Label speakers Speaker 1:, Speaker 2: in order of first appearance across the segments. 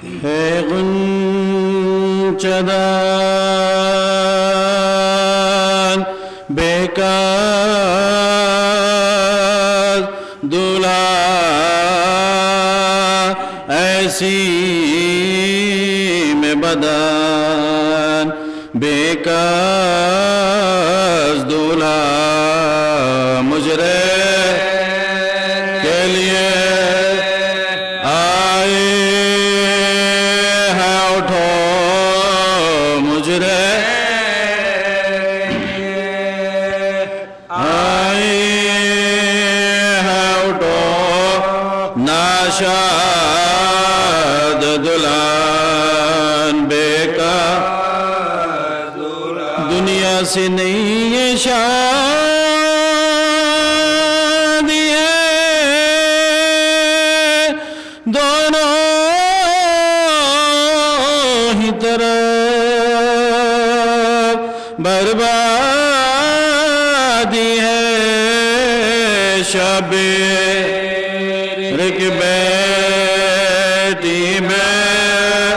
Speaker 1: ہے غنچدان بیکار دولہا ایسی میں بدن بیکار دولہا مجرے کے لیے آئے ہیں اٹھو مجرے آئے ہیں اٹھو ناشاد دلہن بیکار دنیا سے نہیں یہ شادی ہے دونوں ہی طرف بربادی ہے شبیر کی بیٹی میں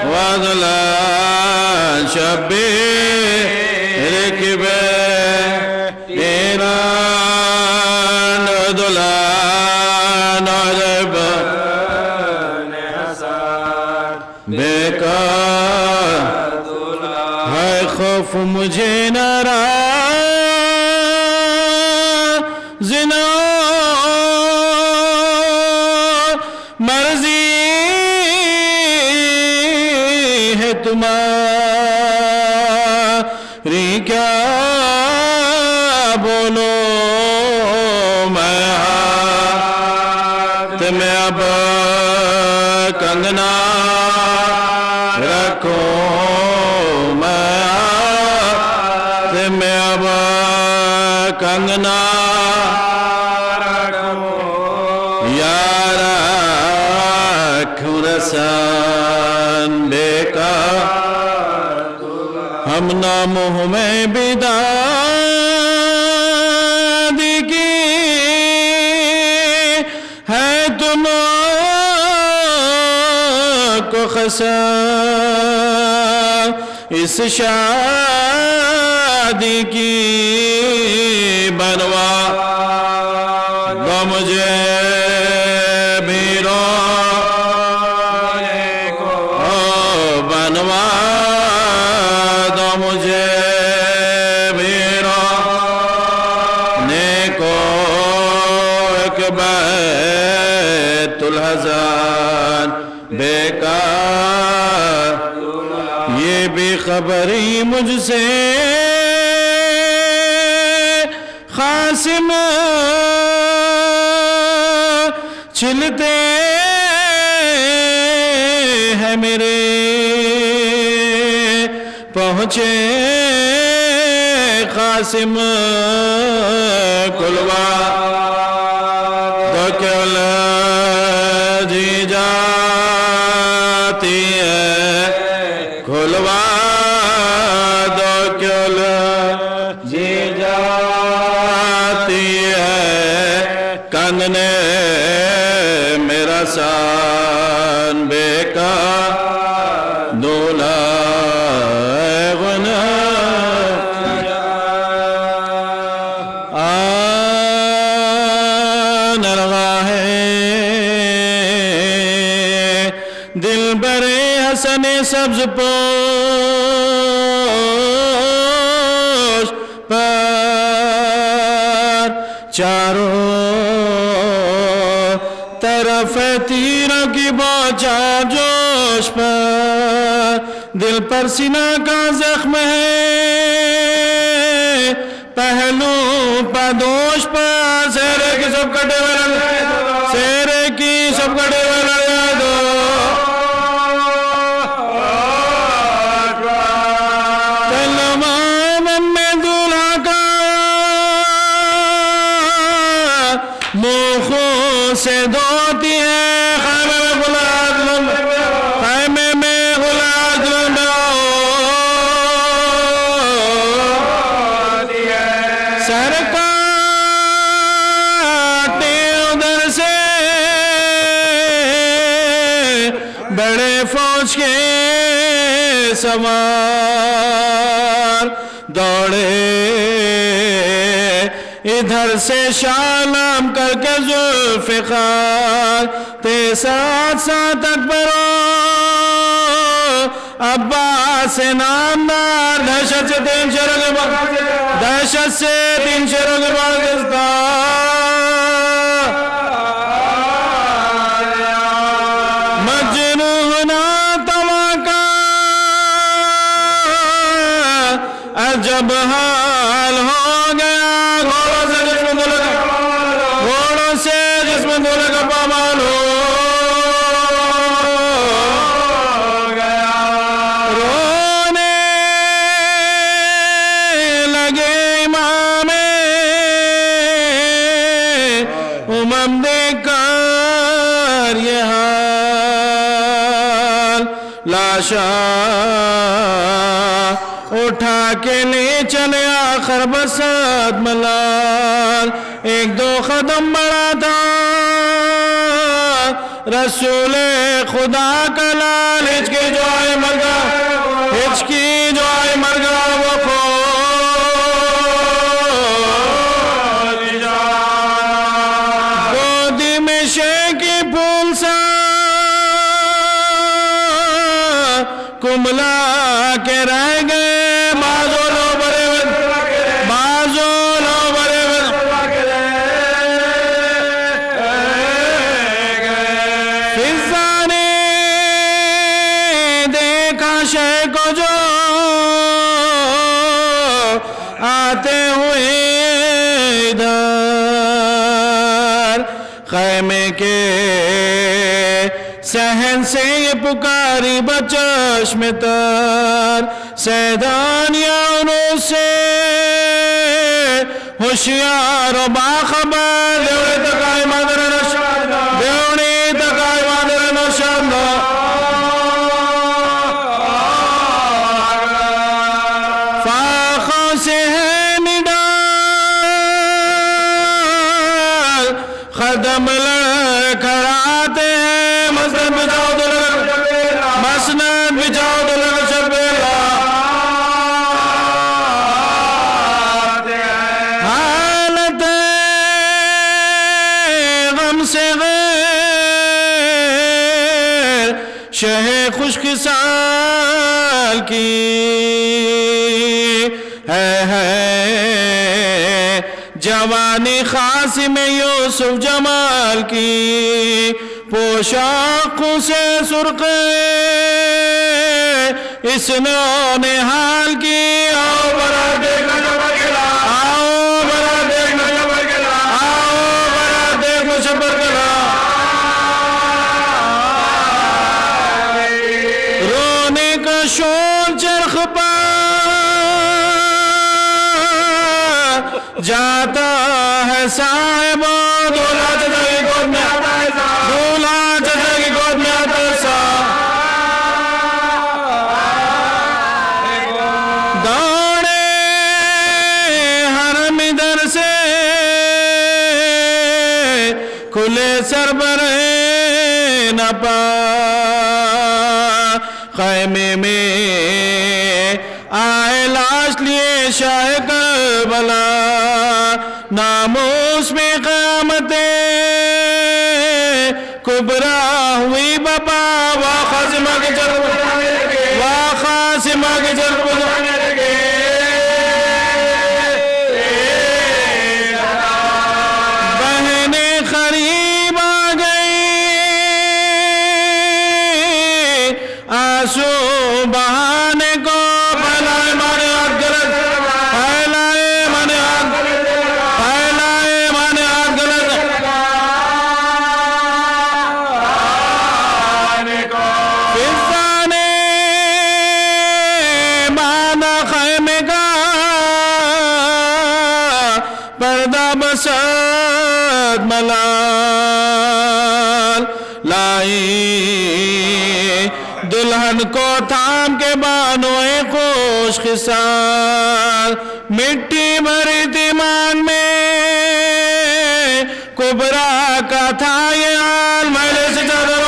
Speaker 1: وادلان شبیر کی بیٹی نان دلان عرب بیکار ہے خوف مجھے ناراض زنا مرضی ہے تمہاری کیا بولو میں ہاتھ میں اب کنگنا رکھو میں ہاتھ میں اب کنگنا رکھو یار رکھوں رسان بیکار ہم ناموں میں بیدادی کی ہے تم کو خسا اس شادی کی بنوا دو مجھے بھی رونے کو بنوا دو مجھے بھی رونے کو ایک بیت الحزان بیکار یہ بھی خبری مجھ سے قاسم چھلتے ہیں میرے پہنچے قاسم کلوا تو کل جی جاتی ہے کھلوا دو کل جی جاتی ہے کندنے میرا سان بیکار دولہا دل برے حسن سبز پوش پر چاروں طرف تیروں کی بوچھا جوش پر دل پر سینہ کا زخم ہے پہلو پدوش پر سہرے کی سب کٹے والا سہرے کی سب کٹے والا سے دھوتی ہے خیمے میں غلاد سر کاٹے ادھر سے بڑے فوج کے سوار دوڑے ادھر سے شالم کر کے ذوالفقار تے ساتھ ساتھ اکبر عباس نامدار دہشت سے 3 شہروں کے پاکستان مجنونا توقع عجب حال ہو گیا گھوڑوں سے جسم دولے کا پامال ہو لاشا اٹھا کے لے چلے آخر بسات ملال 1-2 قدم بڑھا تھا رسول خدا کا لال ہچکی جو آئے مرگا وہ گودی میں شیکی پھول سا کملا کے رہ گئے بازو لو برے فضا نے دیکھا شے کو جو آتے ہوئے ادھر خیمے کے سہن سے یہ پکاری بچشم تر سیدانیاں انہوں سے ہوشیار و باخبر دیوڑی تکائی مادر نشان فاخوں سے ہے نڈال قدم لڑکھڑاتے ہیں مسند بچاؤ دلگ شبیلہ حالت غم سے غیر شہ خشک سال کی ہے جوانی خاصم یوسف جمال کی پوشاکوں سے سرخے اس نے حال کی آؤ برا دیکھنا شبر گلا رونے کا شور چرخ پر جاتا ہے صاحب دولہ چچا کی گود میں آتا سا دوڑے حرم ادھر سے کھلے سر برے نہ پا خیمے میں آئے لاش لیے شاہ کربلا ناموس میں قیامتیں کبرا ہوئی بابا واخاسمہ کے جرب بہنیں قریب آ گئی آنسو بہانے کو پھیلائے مانے ہاتھ غلط فضا نے باندھا خیمے کا پردہ بسد ملال لائی دلہن کو تھام کے بانوئے خوش خصال مٹی بھری دیمان میں کبرا کا تھا یہ حال میلے سے چادر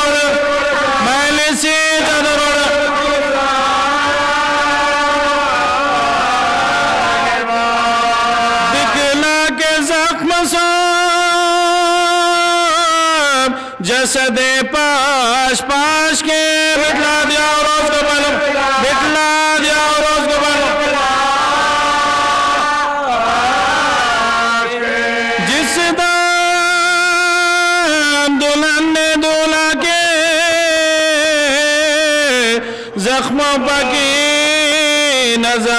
Speaker 1: جسد پاش پاش کے بٹلا دیا اور اس کو بلو بٹلا دیا اور اس کو بلو جس دام دلہن نے دولہ کے زخموں پکی نظر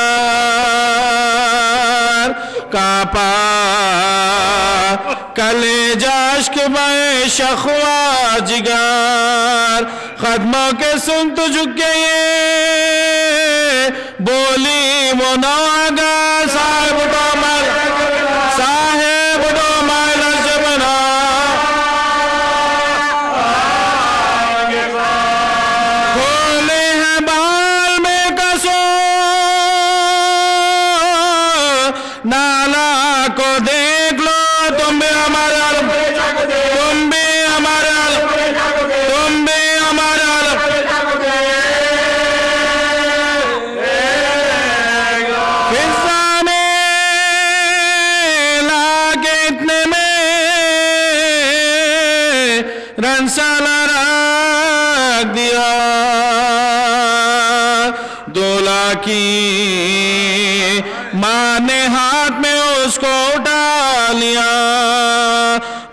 Speaker 1: کعپا کلے جاشک بائے شخوا جگر خدموں کے سن تو جھکے یہ بولی مناغا صاحب دو مائل جبنا کھولے ہیں بال میں کسو نالا کو دیکھ لو تم بھی ہمارے عالم تم بھی ہمارے عالم تم بھی ہمارے عالم فضا میں لاکے اتنے میں رنسالہ رکھ دیا دولہ کی ماں نے ہاتھ میں اس کو اٹھا لیا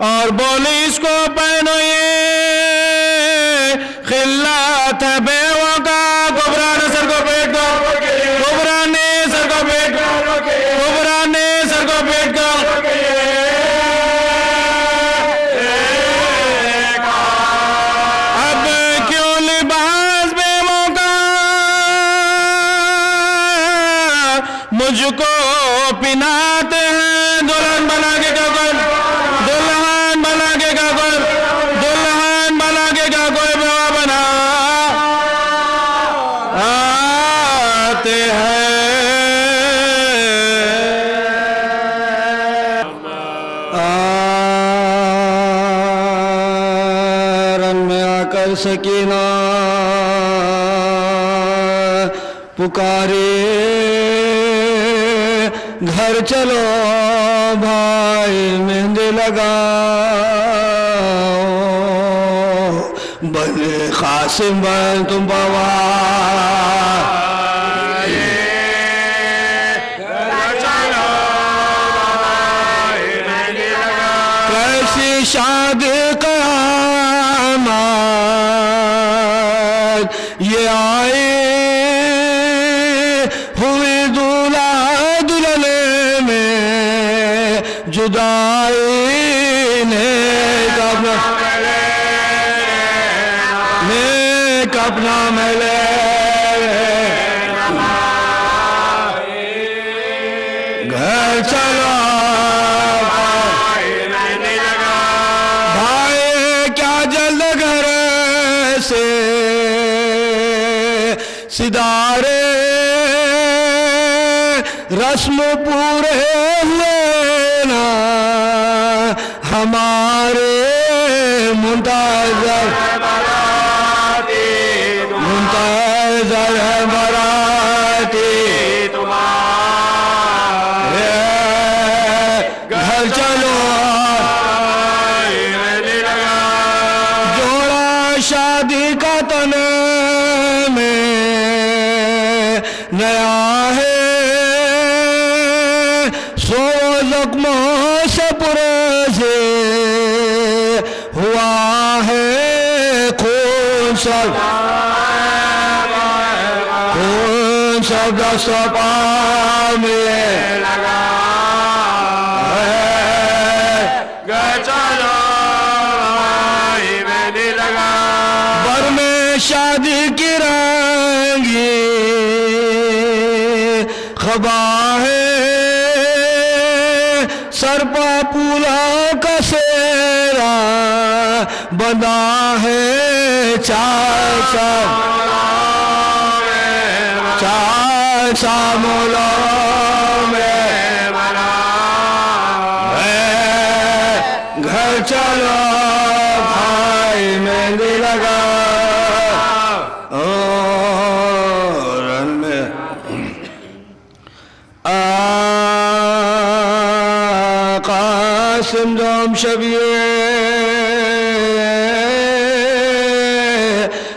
Speaker 1: اور بولی اس کو پہنو یہ خلات ہے بیوہ کا کبران سر کو پیٹ کر کبران سر کو پیٹ کر کبران سر کو پیٹ کر اب کیوں لباس بیوہ کا مجھ کو پناتے ہیں دلہن بنا کے کا کوئی دلہن بنا کے کا کوئی دلہن بنا کے کا کوئی بیوہ بنا آتے ہیں رن میں آ کر سکینہ پکارے گھر چلو بھائی مہندی لگاؤ بنے قاسم بن تم بوا کیسی شادی قیامت یہ آئی ہوئی دولہ دلہنے میں جدائی نیک اپنا ملے گھر چلو بھائی کیا جلد گھر سے سدارے رسم پورے ہوئے نا ہمارے منتظر ہے براتی تمہارے گھر چلو جوڑا شادی کا تن میں نیا ہے سو زخموں سے پرسے ہوا ہے خون سب دست پا میں لگا گھر چلو مہندی لگا بر میں شادی کی رنگی خبا ہے سر پا پولا کا سیرا بندہ ہے چار مولا میں بنا گھر چلو بھائی مہندی لگا رن میں قاسم دوم شبیہ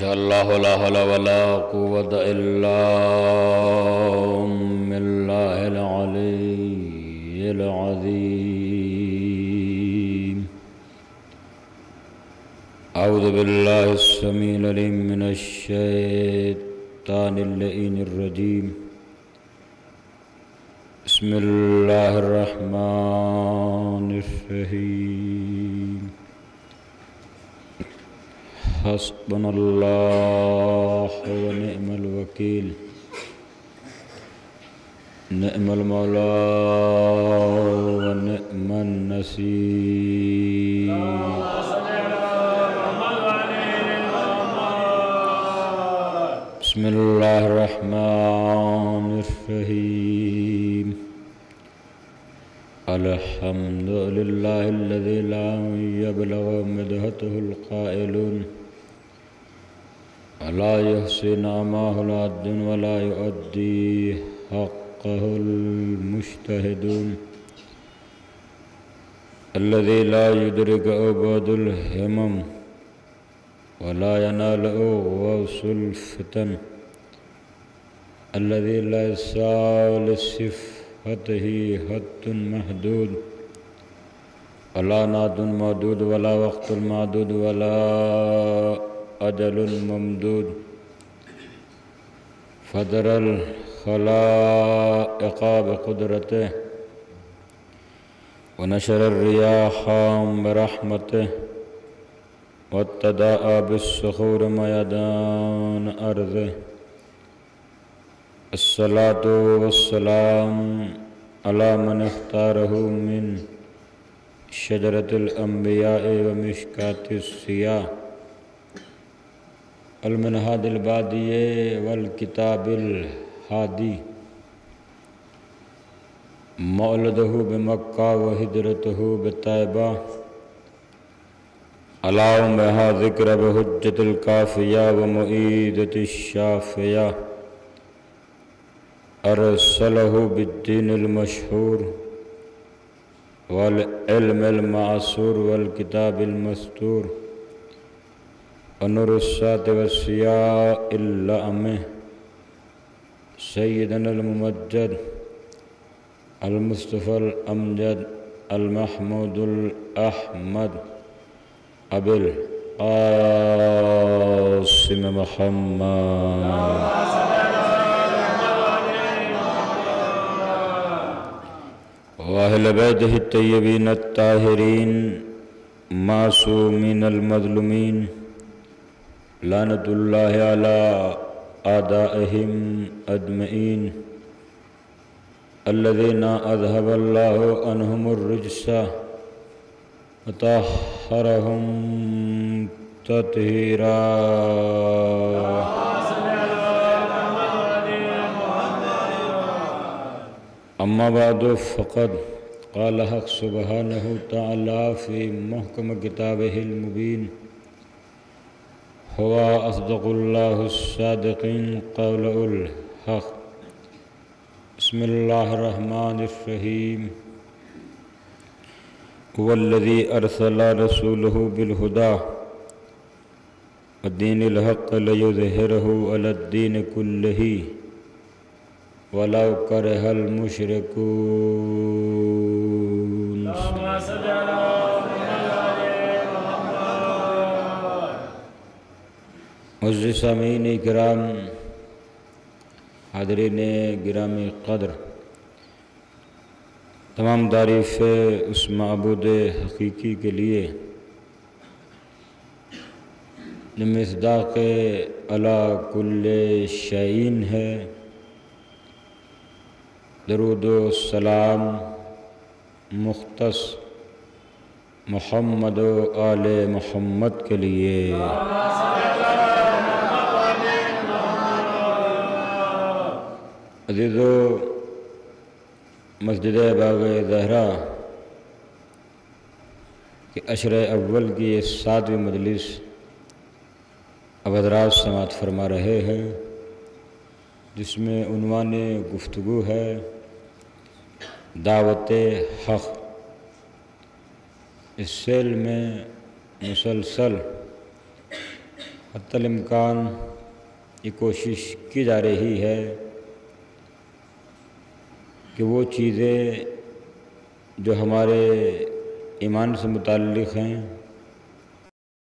Speaker 1: شاء الله لا حول ولا قوة إلا بالله العلي العظيم. أعوذ بالله السميع العليم من الشيطان اللعين الرجيم. بسم الله الرحمن الرحيم. حسبنا الله ونعم الوكيل. نعم المولى ونعم النصير. بسم الله الرحمن الرحيم. الحمد لله الذي لا يبلغ مدحته القائلون ولا يحصي نعماه العد ولا يؤدي حقه المجتهدون. الذي لا يدرك أبعاد الهمم ولا ينال غوص الفتن. الذي لا يسعى لصفته حد محدود ولا ناد معدود ولا وقت معدود ولا أجل ممدود. فدر الخلائق بقدرته ونشر الرياح برحمته واتداء بالصخور ميدان أرضه. الصلاة والسلام على من اختاره من شجرة الأنبياء ومشكاة السياح المنهاج البادي والكتاب الهادي. مولده بمكة وهجرته بطيبة. اللهم بها ذكر بحجة الكافية ومؤيدة الشافية. أرسله بالدين المشهور والعلم المعصور والكتاب المستور ونور السات والسياء اللأمه. سيدنا الممجد المصطفى الأمجد المحمود الأحمد أبي القاسم محمد وأهل بيته الطيبين الطاهرين معصومين المظلومين. لعنة الله على أعدائهم أجمعين. الذين أذهب الله عنهم الرجس وطهرهم تطهيرا. أما بعد فقد قال حق سبحانه تعالى في محكم كتابه المبين. هو أصدق الله الصادقين قول الحق. بسم الله الرحمن الرحيم. هو الذي أرسل رسوله بالهدى والدين الحق ليظهره على الدين كله ولو كره المشركون. معزز سامعین کرام، حاضرین گرامی قدر، تمام تعریف اس معبود حقیقی کے لیے جو مصداق علی کل شیء ہے. درود و سلام مختص محمد و آل محمد کے لیے. عزیزو، مسجد باغ زہرا کے عشر اول کی یہ 7ویں مجلس اب حضرات سماعت فرما رہے ہیں، جس میں عنوان گفتگو ہے دعوت حق. اس سیل میں مسلسل
Speaker 2: حتی الامکان یہ کوشش کی جا رہی ہے کہ وہ چیزیں جو ہمارے ایمان سے متعلق ہیں